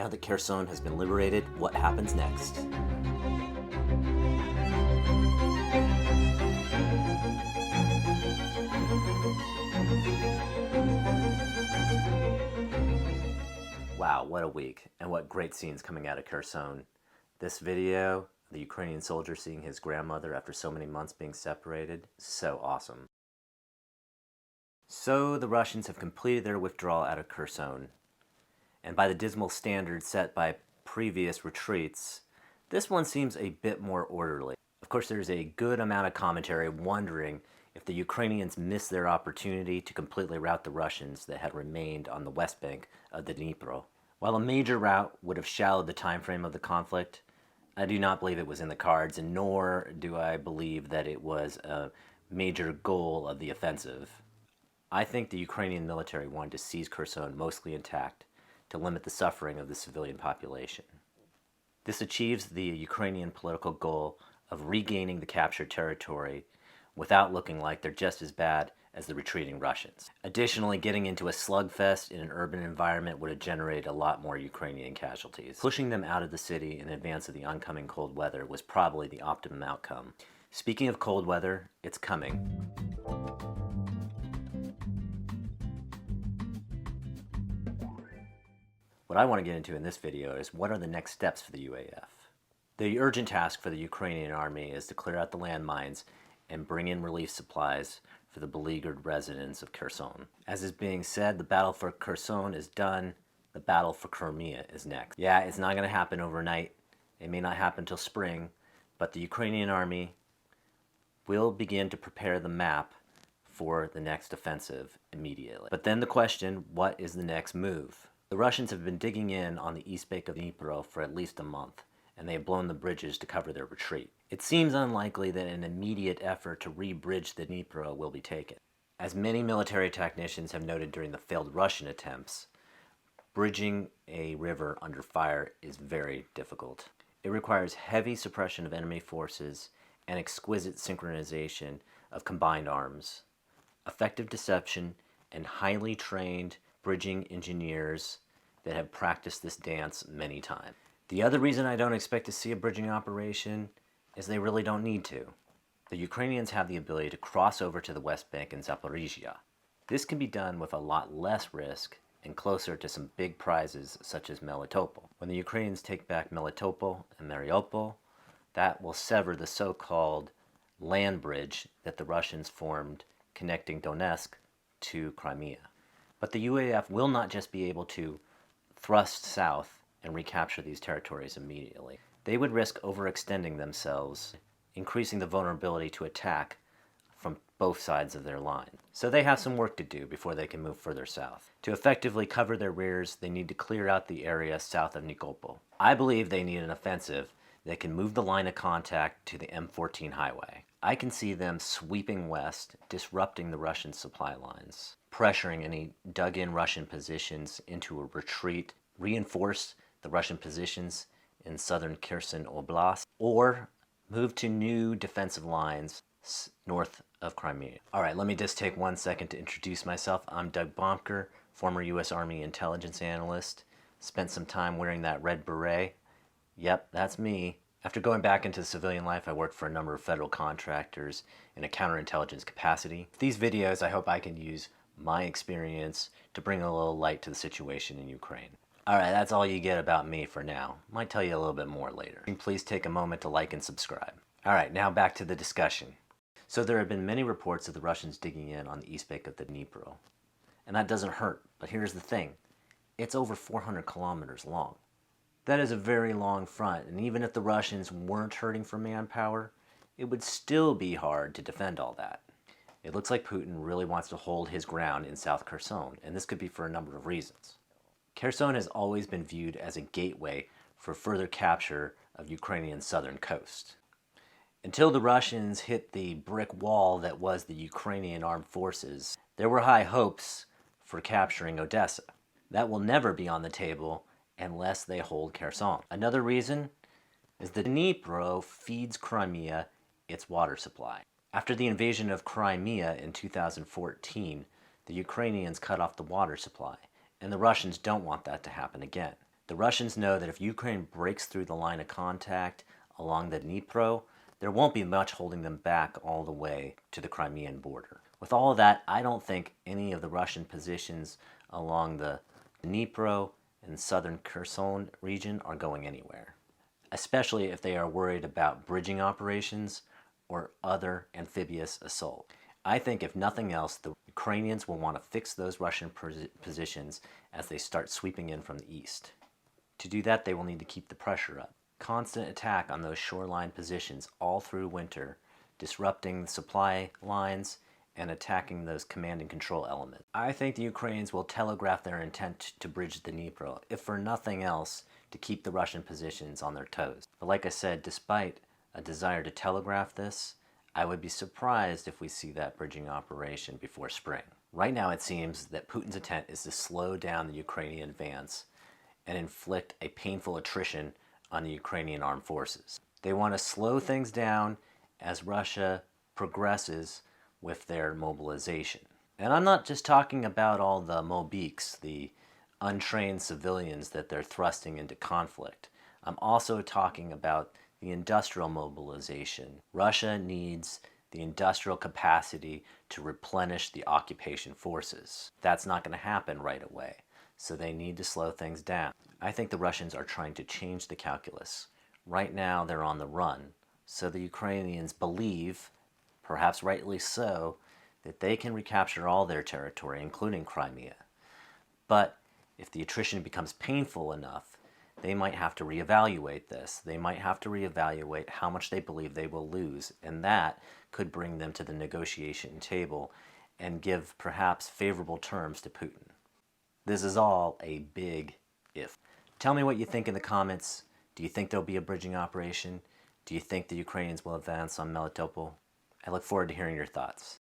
Now that Kherson has been liberated, what happens next? Wow, what a week, and what great scenes coming out of Kherson. This video, the Ukrainian soldier seeing his grandmother after so many months being separated, so awesome. So the Russians have completed their withdrawal out of Kherson, and by the dismal standards set by previous retreats, this one seems a bit more orderly. Of course, there's a good amount of commentary wondering if the Ukrainians missed their opportunity to completely rout the Russians that had remained on the west bank of the Dnipro. While a major rout would have shallowed the time frame of the conflict, I do not believe it was in the cards, and nor do I believe that it was a major goal of the offensive. I think the Ukrainian military wanted to seize Kherson mostly intact to limit the suffering of the civilian population. This achieves the Ukrainian political goal of regaining the captured territory without looking like they're just as bad as the retreating Russians. Additionally, getting into a slugfest in an urban environment would have generated a lot more Ukrainian casualties. Pushing them out of the city in advance of the oncoming cold weather was probably the optimum outcome. Speaking of cold weather, it's coming. What I want to get into in this video is what are the next steps for the UAF. The urgent task for the Ukrainian army is to clear out the landmines and bring in relief supplies for the beleaguered residents of Kherson. As is being said, the battle for Kherson is done. The battle for Crimea is next. Yeah, it's not going to happen overnight. It may not happen till spring, but the Ukrainian army will begin to prepare the map for the next offensive immediately. But then the question, what is the next move? The Russians have been digging in on the east bank of the Dnipro for at least a month, and they have blown the bridges to cover their retreat. It seems unlikely that an immediate effort to re-bridge the Dnipro will be taken. As many military technicians have noted during the failed Russian attempts, bridging a river under fire is very difficult. It requires heavy suppression of enemy forces and exquisite synchronization of combined arms, effective deception, and highly trained bridging engineers that have practiced this dance many times. The other reason I don't expect to see a bridging operation is they really don't need to. The Ukrainians have the ability to cross over to the West Bank and Zaporizhia. This can be done with a lot less risk and closer to some big prizes such as Melitopol. When the Ukrainians take back Melitopol and Mariupol, that will sever the so-called land bridge that the Russians formed connecting Donetsk to Crimea. But the UAF will not just be able to thrust south and recapture these territories immediately. They would risk overextending themselves, increasing the vulnerability to attack from both sides of their line. So they have some work to do before they can move further south. To effectively cover their rears, they need to clear out the area south of Nikopol. I believe they need an offensive that can move the line of contact to the M14 highway. I can see them sweeping west, disrupting the Russian supply lines, pressuring any dug-in Russian positions into a retreat, reinforce the Russian positions in southern Kherson Oblast, or move to new defensive lines north of Crimea. All right, let me just take 1 second to introduce myself. I'm Doug Bomker, former U.S. Army intelligence analyst. Spent some time wearing that red beret. Yep, that's me. After going back into civilian life, I worked for a number of federal contractors in a counterintelligence capacity. For these videos, I hope I can use my experience to bring a little light to the situation in Ukraine. Alright, that's all you get about me for now. Might tell you a little bit more later. Please take a moment to like and subscribe. Alright, now back to the discussion. So there have been many reports of the Russians digging in on the east bank of the Dnipro. And that doesn't hurt, but here's the thing. It's over 400 kilometers long. That is a very long front, and even if the Russians weren't hurting for manpower, it would still be hard to defend all that. It looks like Putin really wants to hold his ground in South Kherson, and this could be for a number of reasons. Kherson has always been viewed as a gateway for further capture of Ukrainian southern coast. Until the Russians hit the brick wall that was the Ukrainian armed forces, there were high hopes for capturing Odessa. That will never be on the table unless they hold Kherson. Another reason is the Dnipro feeds Crimea its water supply. After the invasion of Crimea in 2014, the Ukrainians cut off the water supply, and the Russians don't want that to happen again. The Russians know that if Ukraine breaks through the line of contact along the Dnipro, there won't be much holding them back all the way to the Crimean border. With all of that, I don't think any of the Russian positions along the Dnipro and southern Kherson region are going anywhere, especially if they are worried about bridging operations or other amphibious assault. I think if nothing else, the Ukrainians will want to fix those Russian positions as they start sweeping in from the east. To do that, they will need to keep the pressure up. Constant attack on those shoreline positions all through winter, disrupting the supply lines and attacking those command and control elements. I think the Ukrainians will telegraph their intent to bridge the Dnipro, if for nothing else, to keep the Russian positions on their toes. But like I said, despite a desire to telegraph this, I would be surprised if we see that bridging operation before spring. Right now it seems that Putin's intent is to slow down the Ukrainian advance and inflict a painful attrition on the Ukrainian armed forces. They want to slow things down as Russia progresses with their mobilization. And I'm not just talking about all the mobiks, the untrained civilians that they're thrusting into conflict. I'm also talking about the industrial mobilization. Russia needs the industrial capacity to replenish the occupation forces. That's not going to happen right away, so they need to slow things down. I think the Russians are trying to change the calculus. Right now they're on the run, so the Ukrainians believe, perhaps rightly so, that they can recapture all their territory, including Crimea. But if the attrition becomes painful enough, they might have to reevaluate this. They might have to reevaluate how much they believe they will lose, and that could bring them to the negotiation table and give perhaps favorable terms to Putin. This is all a big if. Tell me what you think in the comments. Do you think there'll be a bridging operation? Do you think the Ukrainians will advance on Melitopol? I look forward to hearing your thoughts.